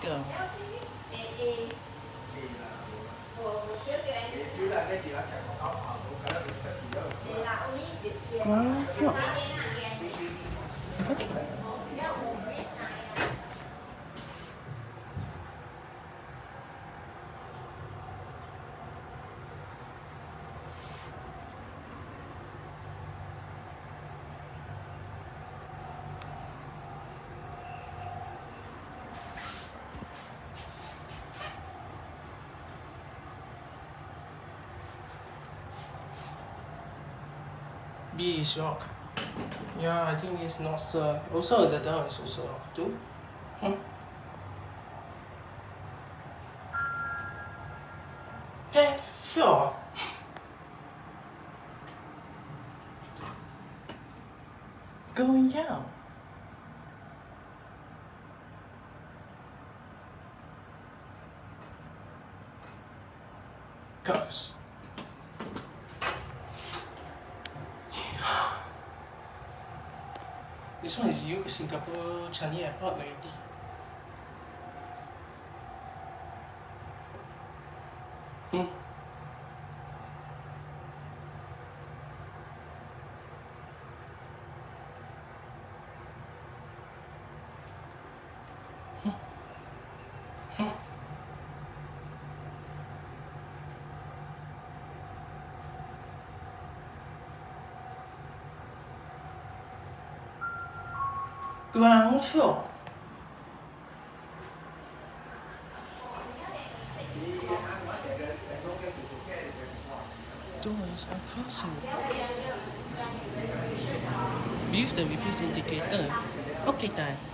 Go. Ground floor. B is rock. Yeah, I think it's not so. Also, the down is also rock too. Hmm. 10th floor. Going down. Cars. This one is used Singapore Changi Airport already. Hmm. Ground floor. Doors are closing. Use the repeat indicator. Okay, done.